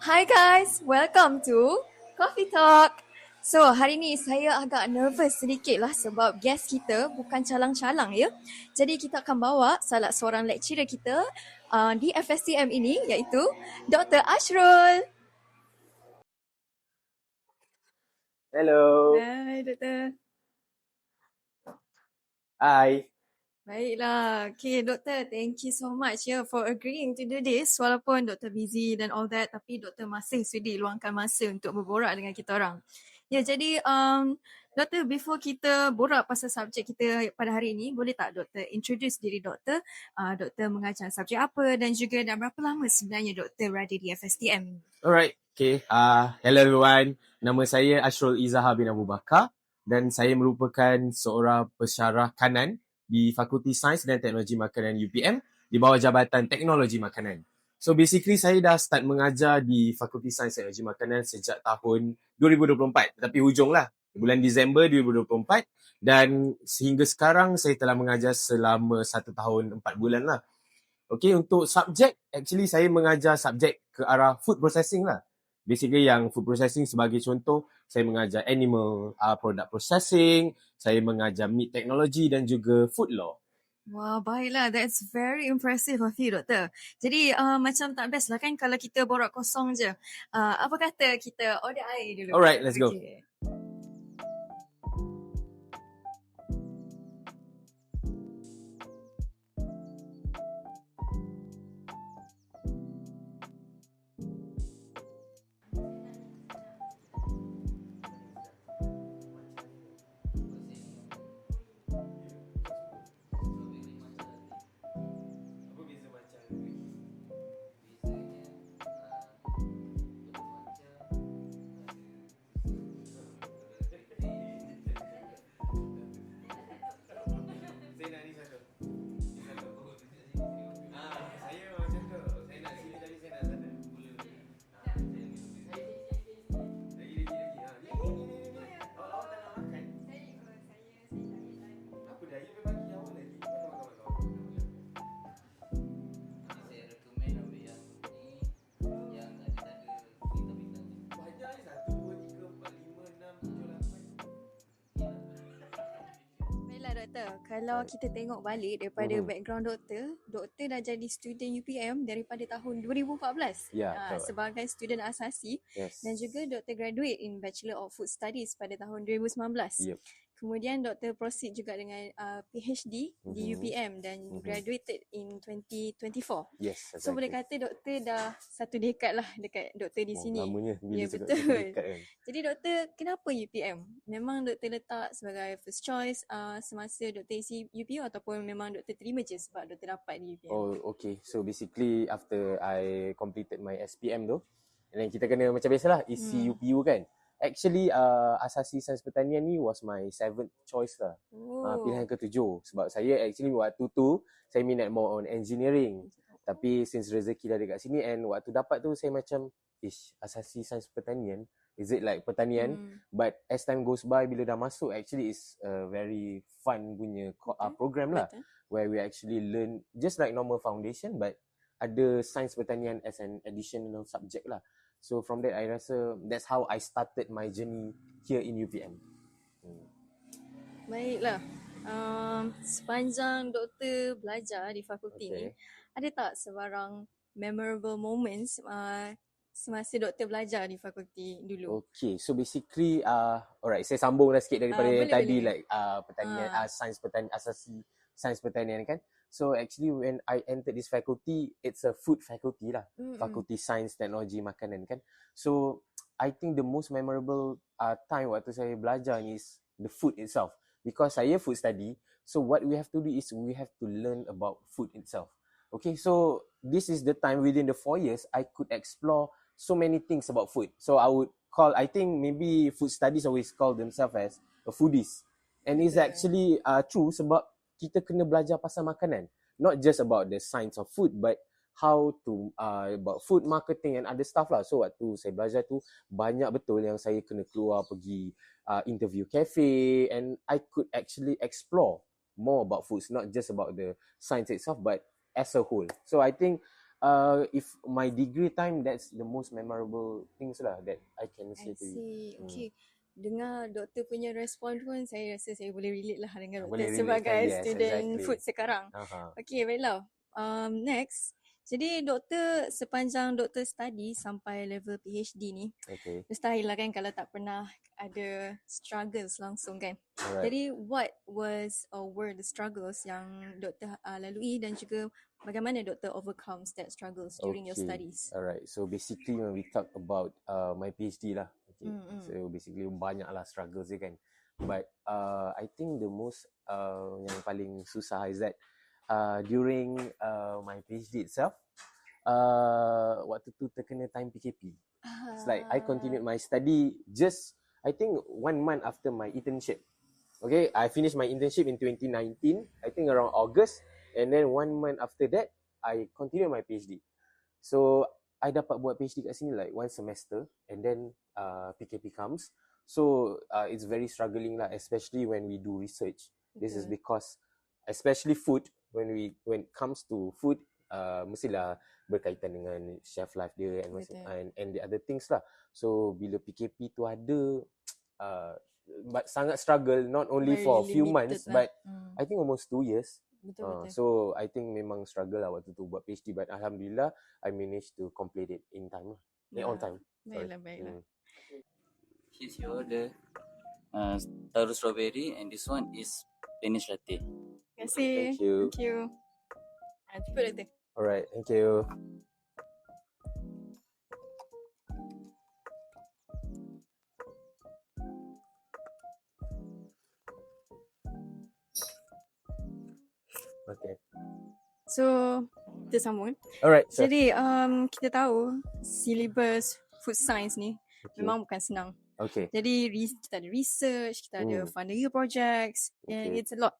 Hi guys, welcome to Coffee Talk. So, hari ni saya agak nervous sedikit lah sebab guest kita bukan calang-calang ya. Jadi kita akan bawa salah seorang lecturer kita di FSTM ini iaitu Dr. Ashrul. Hello. Hai Doktor. Hi. Baiklah. Okay Doktor, thank you so much for agreeing to do this. Walaupun Doktor busy dan all that, tapi Doktor masih sudi luangkan masa untuk berborak dengan kita orang. Ya, jadi Doktor, before kita borak pasal subjek kita pada hari ini, boleh tak Doktor introduce diri Doktor? Doktor mengajar subjek apa dan juga dah berapa lama sebenarnya Doktor berada di FSTM? Alright. Okay. Hello everyone. Nama saya Ashrul Izzahar bin Abu Bakar dan saya merupakan seorang pensyarah kanan di Fakulti Sains dan Teknologi Makanan UPM di bawah Jabatan Teknologi Makanan. So basically saya dah start mengajar di Fakulti Sains dan Teknologi Makanan sejak tahun 2024. Tapi hujung lah. Bulan Disember 2024 dan sehingga sekarang saya telah mengajar selama 1 tahun 4 bulan lah. Okay, untuk subjek, actually saya mengajar subjek ke arah food processing lah. Basically yang food processing sebagai contoh, saya mengajar animal product processing, saya mengajar meat technology dan juga food law. Wah, baiklah. That's very impressive of you, Doktor. Jadi macam tak best lah kan kalau kita borak kosong je. Apa kata kita order air dulu? Alright, let's go. Okay. Doktor, kalau kita tengok balik daripada background doktor dah jadi student UPM daripada tahun 2014 sebagai student asasi dan juga doktor graduate in Bachelor of Food Studies pada tahun 2019. Kemudian doktor proceed juga dengan PhD di UPM dan graduated in 2024. Yes, exactly. So boleh kata doktor dah 1 dekad lah dekat doktor di sini. Lamanya bila Ya, cakap betul. 1 dekad kan. Jadi doktor, kenapa UPM? Memang doktor letak sebagai first choice semasa doktor isi UPM ataupun memang doktor terima je sebab doktor dapat di UPM? Oh, okay. So basically after I completed my SPM tu, and then kita kena macam biasalah isi UPU kan. Actually asasi sains pertanian ni was my 7th choice lah. Pilihan ke-7 sebab saya actually waktu tu saya minat more on engineering. Tapi since rezeki dah dekat sini and waktu dapat tu saya macam asasi sains pertanian, is it like pertanian? But as time goes by, bila dah masuk, actually is a very fun punya program lah. Where we actually learn just like normal foundation but ada sains pertanian as an additional subject lah. So from that I rasa that's how I started my journey here in UPM. Baiklah. Sepanjang doktor belajar di fakulti ni, ada tak sebarang memorable moments semasa doktor belajar di fakulti dulu? Okay, so basically alright, saya sambung lah sikit daripada yang tadi boleh. like pertanian sains pertanian, asasi sains pertanian kan. So actually when I entered this faculty, it's a food faculty lah. Fakulti Sains Teknologi Makanan kan. So I think the most memorable time waktu saya belajar ni is the food itself. Because saya food study, so what we have to do is we have to learn about food itself. Okay, so this is the time within the 4 years I could explore so many things about food. So I would call, I think maybe food studies always call themselves as a foodies. And it's actually true sebab kita kena belajar pasal makanan. Not just about the science of food, but how to about food marketing and other stuff lah. So waktu saya belajar tu banyak betul yang saya kena keluar pergi interview cafe and I could actually explore more about foods, not just about the science itself but as a whole. So I think if my degree time, that's the most memorable things lah that I can I say to you. see. Okay. Dengar doktor punya respon pun saya rasa saya boleh relate lah dengan Boleh doktor relate kan? sebagai Yes, student exactly. food sekarang. Okay, baiklah. Next. Jadi doktor sepanjang doktor study sampai level PhD ni, Okay. mustahil lah kan kalau tak pernah ada struggles langsung kan. Alright. Jadi what was or were the struggles yang doktor lalui dan juga bagaimana doktor overcomes that struggles during your studies? Alright. So basically when we talk about my PhD lah. Okay. So basically banyak lah struggles dia kan. But I think the most yang paling susah is that during my PhD itself, waktu tu terkena time PKP. It's like I continued my study just, I think 1 month after my internship. Okay, I finished my internship in 2019, I think around August, and then 1 month after that, I continued my PhD. So I dapat buat PhD kat sini like 1 semester, and then PKP comes. So it's very struggling lah, especially when we do research. This is because, especially food, when it comes to food, mestilah berkaitan dengan shelf life dia and the other things lah. So bila PKP tu ada, but sangat struggle, not only Very for a few limited months, lah. but I think almost 2 years. Betul. So I think memang struggle lah waktu tu buat PhD, but Alhamdulillah I managed to complete it in time lah. On time. Baiklah. Here's your order. Taruh strawberry, and this one is Spanish latte. Terima kasih. Thank you. Thank you. Cepat doktor. Alright, thank you. Okay. So, kita sambung. Alright, sure. Jadi, kita tahu syllabus food science ni memang bukan senang. Okay. Jadi, kita ada research, kita ada final year projects, and it's a lot.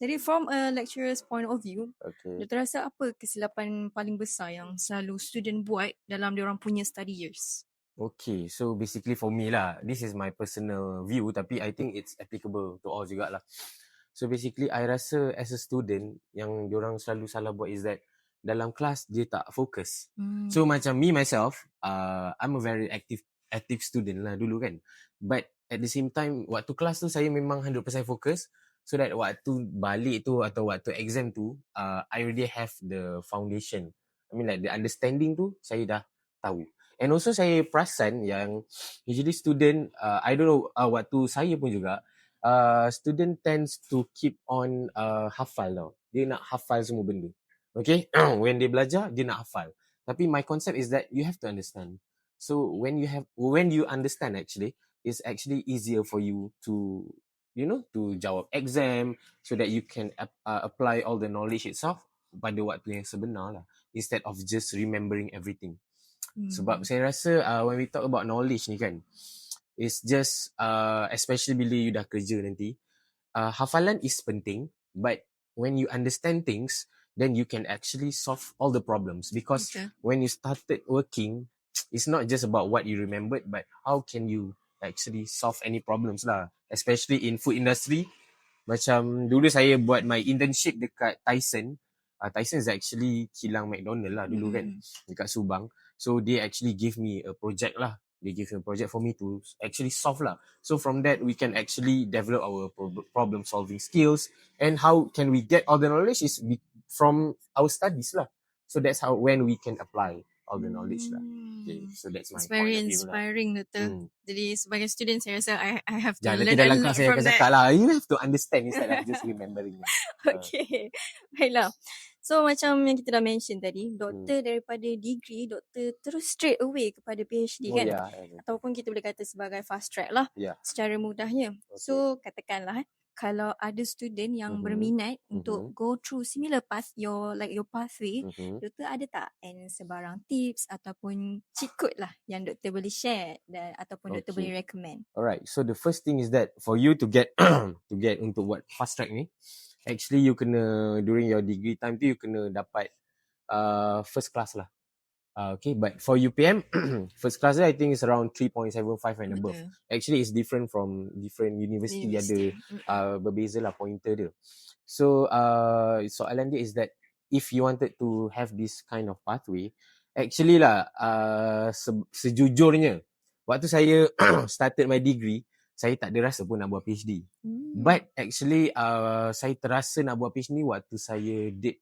Jadi, from a lecturer's point of view, doktor rasa apa kesilapan paling besar yang selalu student buat dalam diorang punya study years? Okay, so basically for me lah, this is my personal view, tapi I think it's applicable to all jugalah. So basically I rasa as a student, yang diorang selalu salah buat is that dalam kelas dia tak fokus. So macam me myself, I'm a very active student lah dulu kan. But at the same time, waktu kelas tu saya memang 100% fokus. So that waktu balik tu atau waktu exam tu, I already have the foundation. I mean like the understanding tu saya dah tahu. And also saya perasan yang usually student, I don't know, waktu saya pun juga, student tends to keep on hafal tau. Dia nak hafal semua benda. Okay, when they belajar, dia nak hafal. Tapi my concept is that you have to understand. So when you understand actually, it's actually easier for you to, to jawab exam so that you can apply all the knowledge itself pada waktu yang sebenar lah. Instead of just remembering everything. Sebab saya rasa when we talk about knowledge ni kan, it's just especially bila you dah kerja nanti, hafalan is penting, but when you understand things, then you can actually solve all the problems. Because when you started working, it's not just about what you remembered, but how can you actually solve any problems lah. Especially in food industry. Macam dulu saya buat my internship dekat Tyson. Tyson is actually kilang McDonald lah dulu kan, dekat Subang. So they actually give me a project lah. They give me a project for me to actually solve lah. So from that, we can actually develop our problem solving skills. And how can we get all the knowledge is from our studies lah. So that's how, when we can apply all the knowledge lah. Okay, so that's my It's very point of view inspiring lah. doktor. Jadi sebagai student saya rasa I have to Jangan learn nanti dalam a lot kelas saya from akan that. cakap lah, you have to understand instead of just remembering. Okay, baiklah. So macam yang kita dah mention tadi, doktor daripada degree, doktor terus straight away kepada PhD kan? Ataupun kita boleh kata sebagai fast track lah, secara mudahnya. So katakanlah kalau ada student yang berminat untuk go through similar path, your pathway, doktor ada tak and sebarang tips ataupun cheat code lah yang doktor boleh share dan ataupun doktor boleh recommend? Alright, so the first thing is that for you to get untuk buat fast track ni, actually you kena, during your degree time tu you kena dapat first class lah. Okay, but for UPM, first class I think is around 3.75 and above. Actually it's different from different university. Dia ada berbeza lah pointer dia. So soalan dia is that if you wanted to have this kind of pathway, actually lah, sejujurnya, waktu saya started my degree, saya tak ada rasa pun nak buat PhD. But actually, saya terasa nak buat PhD waktu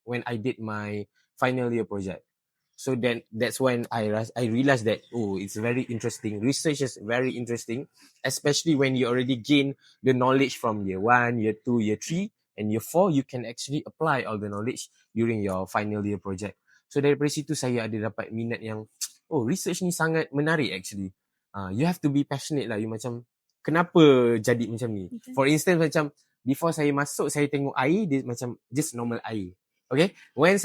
when I did my final year project. So then that's when I realized that, it's very interesting. Research is very interesting, especially when you already gain the knowledge from year 1, year 2, year 3, and year 4, you can actually apply all the knowledge during your final year project. So daripada situ saya ada dapat minat yang, research ni sangat menarik actually. You have to be passionate lah. You macam, kenapa jadi macam ni? For instance, macam before saya masuk, saya tengok air, dia macam just normal air. Okay, once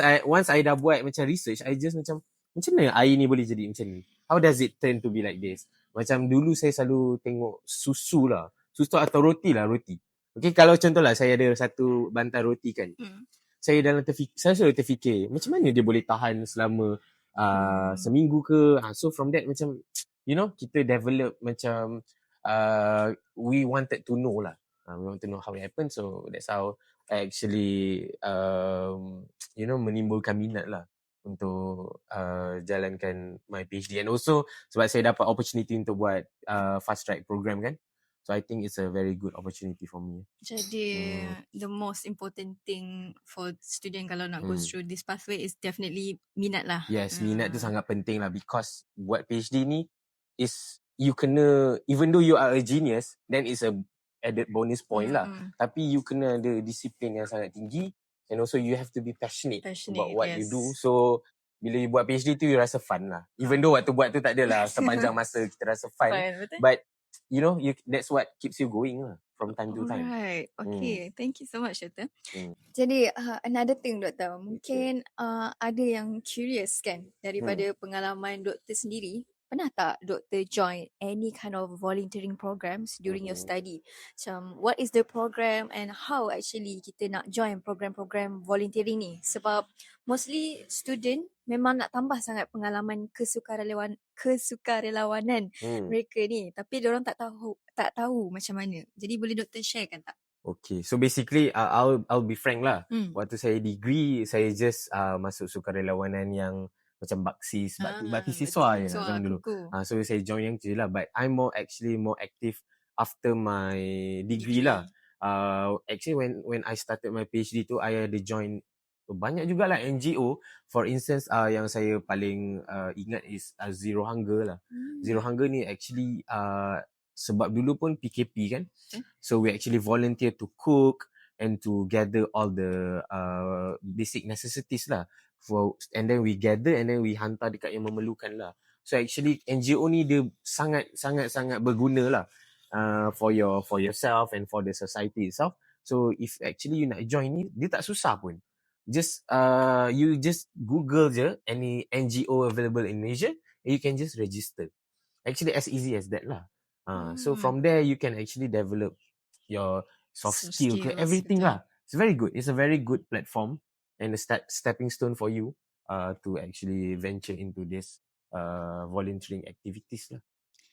I dah buat macam research, I just macam mana air ni boleh jadi macam ni? How does it turn to be like this? Macam dulu saya selalu tengok susu atau roti. Okay, kalau contohlah saya ada satu bantal roti kan, saya selalu terfikir macam mana dia boleh tahan selama seminggu ke. So from that macam, kita develop macam we wanted to know lah. We want to know how it happened. So that's how I actually menimbulkan minat lah untuk jalankan my PhD. And also sebab saya dapat opportunity untuk buat fast track program kan. So I think it's a very good opportunity for me. Jadi the most important thing for student kalau nak go through this pathway is definitely minat lah. Yes, minat tu sangat penting lah, because buat PhD ni is you kena, even though you are a genius, then it's a added bonus point lah. Tapi you kena ada disiplin yang sangat tinggi, and also you have to be passionate about what you do. So bila you buat PhD tu, you rasa fun lah. Even though waktu buat tu tak adalah sepanjang masa kita rasa fun. But that's what keeps you going lah from time to time. Alright, okay. Thank you so much, Doktor. Jadi another thing, Doktor, mungkin ada yang curious kan daripada pengalaman Doktor sendiri. Pernah tak Doktor join any kind of volunteering programs during your study? Macam what is the program and how actually kita nak join program-program volunteering ni? Sebab mostly student memang nak tambah sangat pengalaman kesukarelawanan mereka ni, tapi diorang tak tahu macam mana. Jadi boleh Doktor sharekan tak? Okay, so basically I'll be frank lah. Waktu saya degree, saya just masuk sukarelawanan yang macam bakti siswa je zaman dulu. So saya join yang tu lah, but I'm more active after my degree lah. Actually when I started my PhD tu, I ada join banyak jugalah NGO. For instance, yang saya paling ingat is Zero Hunger lah. Zero Hunger ni actually sebab dulu pun PKP kan. So we actually volunteer to cook and to gather all the basic necessities lah. And then we gather and then we hantar dekat yang memerlukan lah. So actually NGO ni dia sangat berguna lah for yourself and for the society itself. So if actually you nak join ni, dia tak susah pun. You just Google je any NGO available in Malaysia and you can just register. Actually as easy as that lah. So from there you can actually develop your soft skills, everything lah. It's very good. It's a very good platform and a stepping stone for you to actually venture into this volunteering activities lah.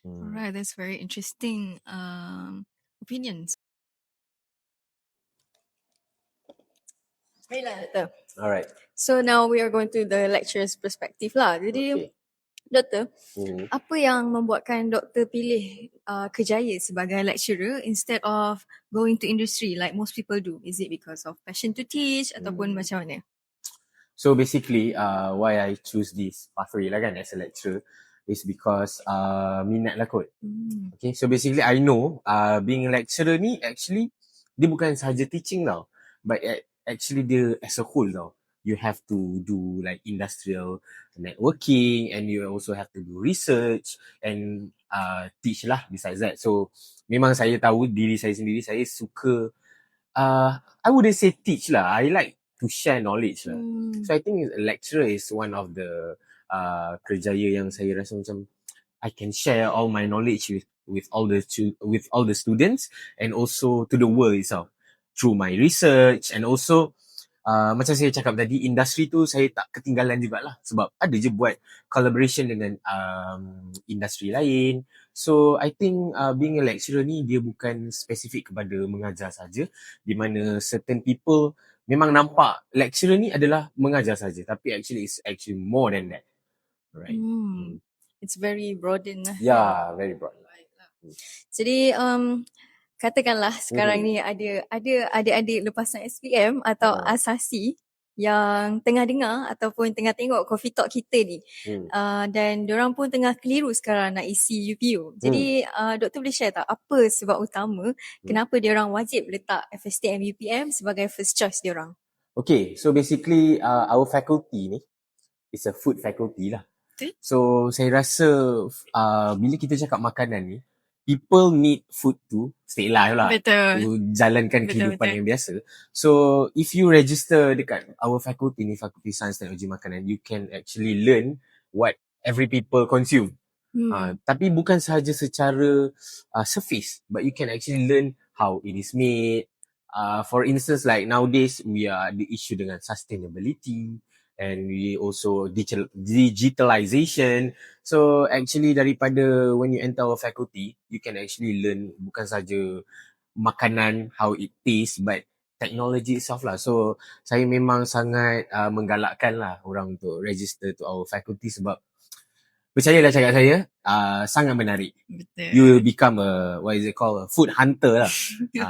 Alright, that's very interesting opinions. Baiklah, Doktor. Alright. So now we are going to the lecturer's perspective lah. Jadi, Doktor, apa yang membuatkan Doktor pilih kerjaya sebagai lecturer instead of going to industry like most people do? Is it because of passion to teach ataupun macam mana? So basically, why I choose this pathway lah kan as a lecturer is because minat lah kot. Okay, so basically I know being a lecturer ni actually dia bukan sahaja teaching tau, but actually dia as a whole tau. You have to do like industrial networking and you also have to do research and teach lah besides that. So memang saya tahu diri saya sendiri, saya suka I wouldn't say teach lah, I like to share knowledge lah. So I think a lecturer is one of the kerjaya yang saya rasa macam I can share all my knowledge with all the students and also to the world itself through my research and also macam saya cakap tadi, industri tu saya tak ketinggalan jugalah sebab ada je buat collaboration dengan industri lain. So I think being a lecturer ni dia bukan spesifik kepada mengajar saja, di mana certain people memang nampak lecturer ni adalah mengajar saja, tapi actually it's actually more than that. Right. It's very broaden lah. Yeah, very broad. Jadi katakanlah sekarang ni ada adik-adik lepasan SPM atau asasi yang tengah dengar ataupun tengah tengok coffee talk kita ni, dan diorang pun tengah keliru sekarang nak isi UPU. Jadi doktor boleh share tak apa sebab utama kenapa diorang wajib letak FSTM UPM sebagai first choice diorang? Okay, so basically our faculty ni is a food faculty lah. Okay. So saya rasa bila kita cakap makanan ni, people need food to stay alive lah. Betul. To jalankan kehidupan yang biasa. So if you register dekat our faculty ni, Fakulti Sains Teknologi Makanan, you can actually learn what every people consume. Tapi bukan sahaja secara surface, but you can actually learn how it is made. For instance, like nowadays we are the issue dengan sustainability, and we also digitalization. So actually daripada when you enter our faculty, you can actually learn bukan saja makanan, how it tastes, but technology itself lah. So saya memang sangat menggalakkan lah orang untuk register to our faculty sebab percayalah cakap saya, sangat menarik. Betul. You will become a food hunter lah.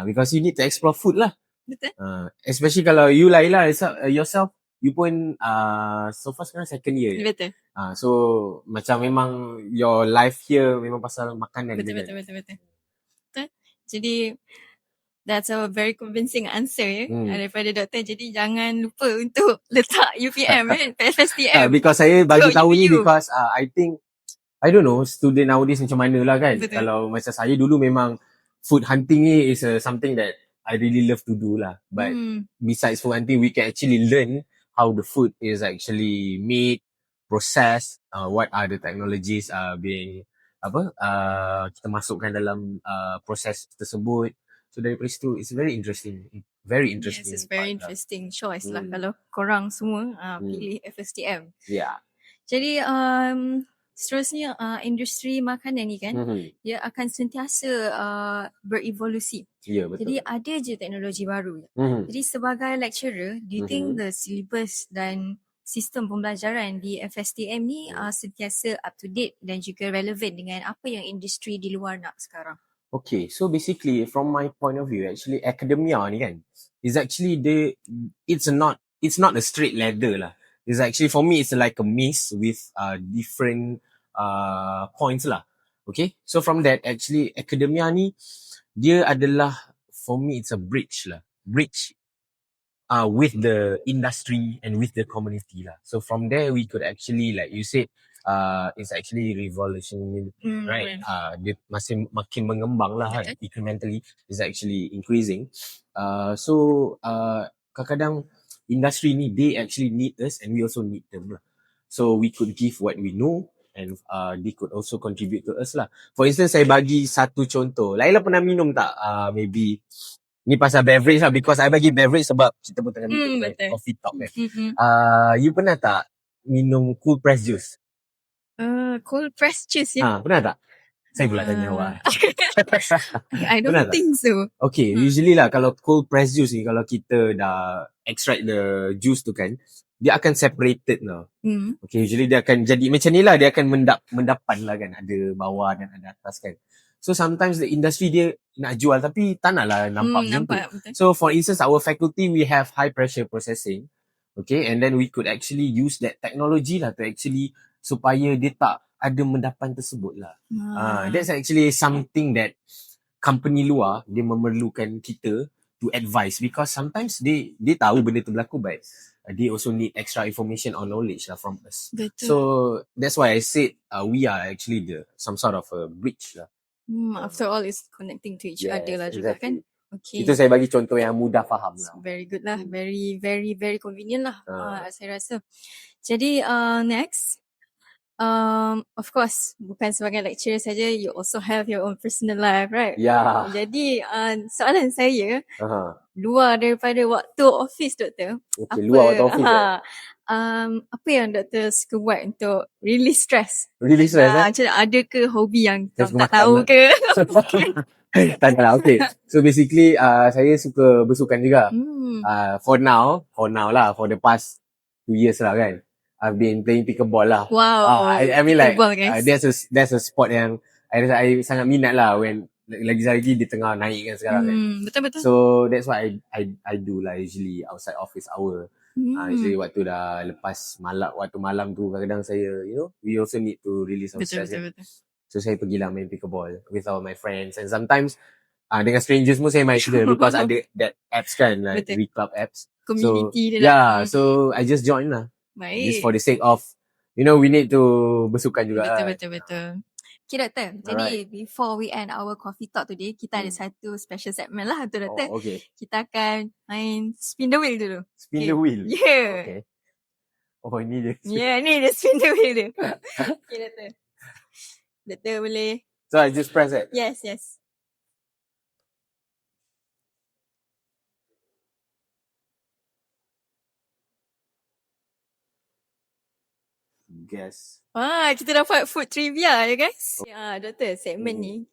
Because you need to explore food lah. Betul. Especially kalau you Laila yourself, you pun so far sekarang second year. Betul. So macam memang your life here memang pasal makanan. Betul. Jadi that's a very convincing answer daripada doktor. Jadi jangan lupa untuk letak UPM FSTM. Because saya bagi tahu ni because I think I don't know student nowadays macam mana lah kan. Betul. Kalau macam saya dulu memang food hunting ni is something that I really love to do lah. But besides food hunting, we can actually learn how the food is actually made, processed, what are the technologies being kita masukkan dalam proses tersebut. So daripada situ it's very interesting. Yes, it's very interesting choice lah kalau korang semua pilih FSTM. Yeah. Jadi seterusnya industri makanan ni kan, dia akan sentiasa berevolusi. Ya, betul. Jadi ada je teknologi baru. Jadi sebagai lecturer, do you think the syllabus dan sistem pembelajaran di FSTM ni sentiasa up to date dan juga relevan dengan apa yang industri di luar nak sekarang? Okay, so basically from my point of view, actually academia ni kan, is actually it's not a straight ladder lah. It's actually for me it's like a maze with different points lah. Okay, so from that actually academia ni dia adalah for me it's a bridge with the industry and with the community lah. So from there we could actually like you said it's actually revolutionary, right? Dia masih makin mengembang lah kan, incrementally is actually increasing. So kadang-kadang industry ni they actually need us and we also need them lah. So we could give what we know and they could also contribute to us lah. For instance, saya bagi satu contoh. Laila pernah minum tak? Maybe ni pasal beverage lah, because I bagi beverage sebab kita pun tengah minum coffee talk kan. You pernah tak minum cool press juice? Cold press juice ya? Pernah tak? Saya pula tanya awak. I don't think so. Okay, usually lah kalau cold press juice ni, kalau kita dah extract the juice tu kan, dia akan separated lah. Okay, usually dia akan jadi macam ni lah, dia akan mendapan lah kan, ada bawah dan ada atas kan. So sometimes the industry dia nak jual tapi tak nak lah nampak macam tu. So for instance, our faculty we have high pressure processing. Okay, and then we could actually use that technology lah to actually supaya dia tak ada mendapan tersebut lah. That's actually something that company luar dia memerlukan kita to advise, because sometimes they tahu benda tu berlaku but they also need extra information or knowledge lah from us. Betul. So that's why I said we are actually some sort of a bridge lah. After all, it's connecting to each other lah juga kan. Okay. Itu saya bagi contoh yang mudah faham lah. Very good lah. Very, very, very convenient lah. Saya rasa. Jadi next, Of course, bukan sebagai lecturer saja, you also have your own personal life, right? Ya. Jadi, soalan saya, Aha. luar daripada waktu office, doktor, Okay, luar waktu office apa yang doktor suka buat untuk release stress? Really stress Macam ada ke hobi yang Saya korang suka tak makan tahu lah. ke? Tak ada lah, okay. So basically, saya suka bersukan juga. For now lah, for the past 2 years lah kan. I've been playing pickleball lah. Wow, I mean like, pickleball, guys. that's a sport yang I sangat minat lah when lagi-lagi di tengah naik kan sekarang kan. Betul-betul. So that's what I do lah usually outside office hour. Usually waktu dah lepas waktu malam tu kadang-kadang saya, we also need to release some stress. Betul. So saya pergilah main pickleball with all my friends, and sometimes dengan strangers pun saya main juga because ada that apps kan, like Betul. Reclub apps. Community So dia lah. so I just join lah. Baik. Just for the sake of, we need to bersukan juga. Betul. Okay, doktor. Jadi, before we end our coffee talk today, kita ada satu special segment lah untuk doktor. Oh, okay. Kita akan main spin the wheel dulu. Spin the wheel? Yeah. Okay. Oh, ini dia. Yeah, ni dia spin the wheel dia. Okay, doktor. Doktor boleh. So, I just press it? Yes. Guess. Kita dapat food trivia ya guys. Doktor, segmen ni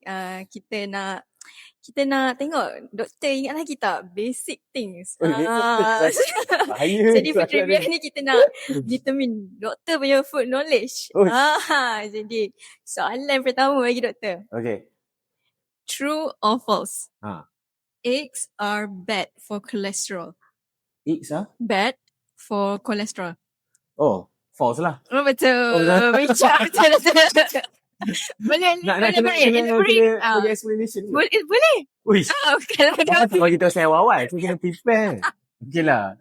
kita nak tengok doktor ingat lagi tak basic things. Jadi food trivia ni kita nak determine doktor punya food knowledge. Jadi soalan pertama bagi doktor. Okay. True or false? Eggs are bad for cholesterol. Eggs Bad for cholesterol. Oh, false lah. Oh, betul. Bijak, betul. Boleh bagi explanation. Boleh. Uish. Kalau kita saya awal, saya kena prepare. Okay lah.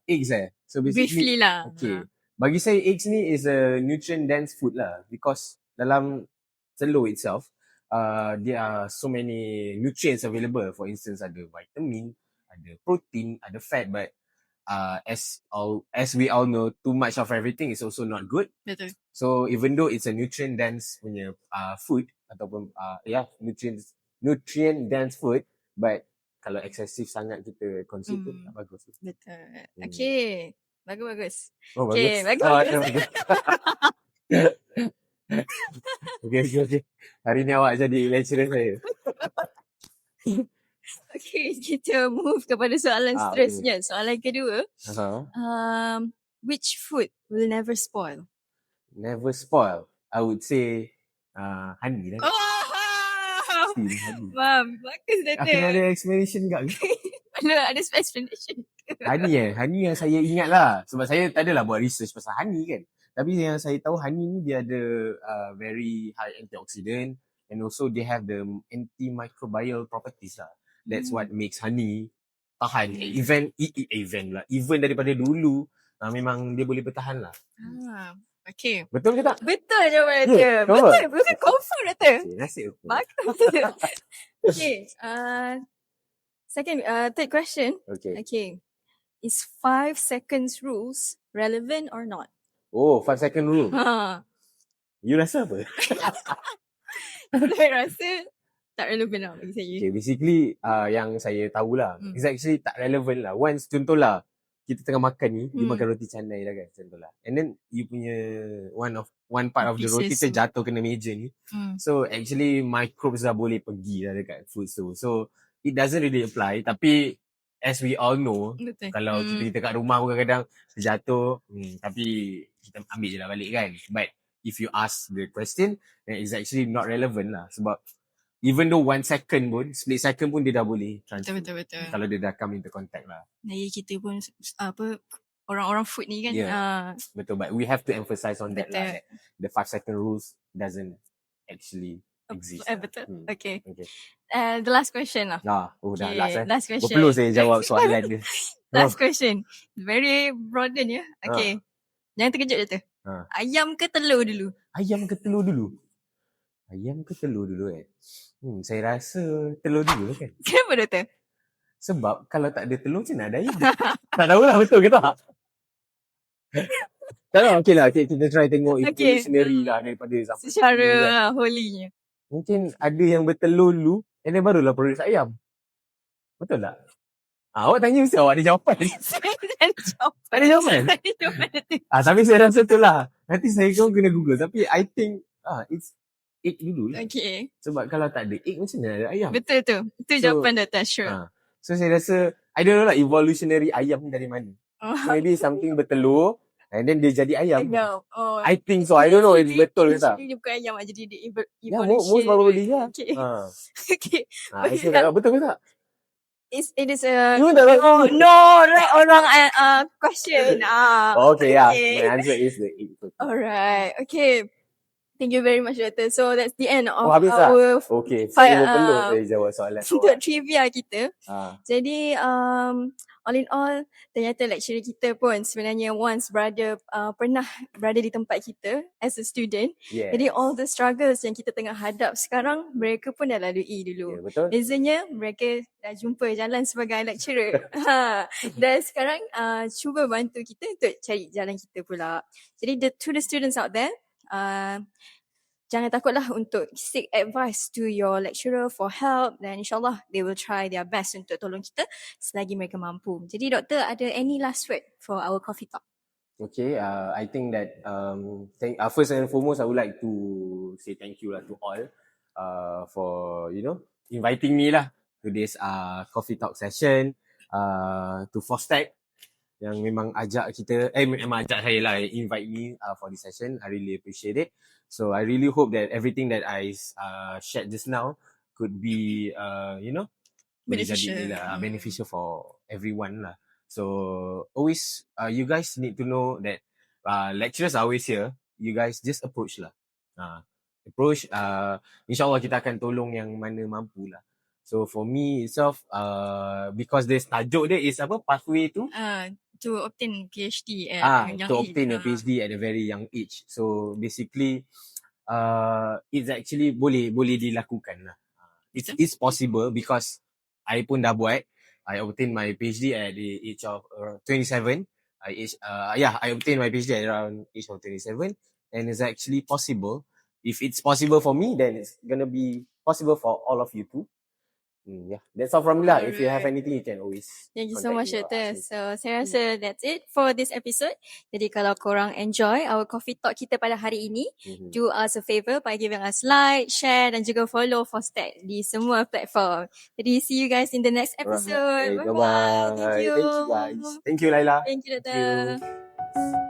Eggs So basically, briefly lah. Okay. Bagi saya, eggs ni is a nutrient dense food lah. Because dalam telur itself, there are so many nutrients available. For instance, ada vitamin, ada protein, ada fat, but as we all know, too much of everything is also not good. Betul. So even though it's a nutrient dense punya food ataupun nutrient dense food, but kalau excessive sangat kita consume tu tak bagus. Betul. Okay. Bagus. Oh, okay, bagus. Okay. Hari ni awak jadi lecturer saya. Okay, kita move kepada soalan seterusnya. Soalan kedua. Which food will never spoil? Never spoil. I would say honey lah. Mam, bagus doktor. Aku ada explanation tak? Ada explanation. Honey yang saya ingat lah. Sebab saya tak adalah buat research pasal honey kan. Tapi yang saya tahu honey ni dia ada very high antioxidant, and also they have the antimicrobial properties lah. That's what makes honey tahan. Even daripada dulu, memang dia boleh bertahan lah. Okay. Betul ke tak? Betul jawapan doktor. Betul. Confirm doktor. Nasib aku. Bagus. Okay. Third question. Okay. Is 5 seconds rules relevant or not? Oh, 5 second rule. You rasa apa? Saya rasa tak relevan lah bagi saya. Okay, basically yang saya tahulah, it's actually tak relevant lah. Once contohlah kita tengah makan ni, dia makan roti canai lah kan, contohlah. And then you punya one part of the roti terjatuh kena meja ni. So actually microbes dah boleh pergi lah dekat food tu. So it doesn't really apply, tapi as we all know, kalau kita kat rumah pun kadang-kadang terjatuh, tapi kita ambil je lah balik kan. But if you ask the question, then it's actually not relevant lah. Sebab even though 1 second pun, split second pun dia dah boleh transfer. Betul. Kalau dia dah come into contact lah. Jadi kita pun orang-orang food ni kan. Betul, but we have to emphasize on that lah. That the 5 second rules doesn't actually exist. Betul. Okay. The last question lah. Dah last Last question. Berpeluh saya jawab soalan dia. Last question. Very broaden ya. Okay. Jangan terkejut doktor. Ayam ke telur dulu? Ayam ke telur dulu? Saya rasa telur dulu kan. Kenapa doktor? Sebab kalau tak ada telur macam mana ada ayam? Tak tahulah betul ke tak? Tak tahu, okay lah. Kita try tengok Okay. evolutionary lah daripada zaman dulu kan. Secara holinya. Mungkin ada yang bertelur dulu, and then barulah produce ayam. Betul tak? Awak tanya mesti awak ada jawapan. Saya tak ada jawapan. Tak ada jawapan? Tak ada jawapan. Tapi saya rasa tu lah. Nanti saya kena Google. Tapi I think, it's egg dulu lah. Okay. Sebab kalau tak ada egg, macam mana ada ayam? Betul tu. Itu So, jawapan Dr. Ashrul. So saya rasa, I don't know lah evolutionary ayam ni dari mana. So maybe something bertelur, and then dia jadi ayam. Oh. I think so. I don't know it's betul ke tak. Dia bukan ayam lah. Jadi dia Ya, most probably lah. Okay. Okay. Okay. So tak tahu betul ke tak? It is a... You tak tahu? No, orang question. Okay, yeah. My answer is the egg. Alright. Okay. Thank you very much, Doctor. So that's the end of habis tak? our Okay. Fire, Saya perlu saya jawab soalan. untuk trivia kita. Jadi, all in all, ternyata lecturer kita pun sebenarnya once pernah berada di tempat kita as a student. Yes. Jadi all the struggles yang kita tengah hadap sekarang, mereka pun dah lalui dulu. Yeah, betul. Bezanya, mereka dah jumpa jalan sebagai lecturer. Dan sekarang, cuba bantu kita untuk cari jalan kita pula. Jadi, to the students out there, jangan takutlah untuk seek advice to your lecturer for help, dan insyaAllah they will try their best untuk tolong kita selagi mereka mampu. Jadi doktor, ada any last word for our coffee talk? Okay, I think that first and foremost, I would like to say thank you lah to all for inviting me lah to this coffee talk session, to Fostech yang memang ajak kita, memang ajak saya lah, invite me for this session. I really appreciate it. So I really hope that everything that I shared just now could be, beneficial for everyone lah. So always, you guys need to know that lecturers are always here. You guys just approach lah. Approach, insyaAllah kita akan tolong yang mana mampu lah. So for me itself, because this tajuk dia is apa? Pathway to obtain PhD at young age. To obtain a PhD at a very young age. So basically, it's actually boleh dilakukan lah. It's possible because I pun dah buat. I obtained my PhD at the age of 27. I obtained my PhD at around age of 27, and it's actually possible. If it's possible for me, then it's gonna be possible for all of you too. Yeah, that's all from me lah. If you have anything, you can always Thank you so much, Doctor. Me. So, saya rasa that's it for this episode. Jadi, kalau korang enjoy our coffee talk kita pada hari ini, do us a favor by giving us like, share dan juga follow Fostech di semua platform. Jadi, see you guys in the next episode. Bye-bye. Thank you. Thank you guys. Thank you, Laila. Thank you, Doctor. Thank you.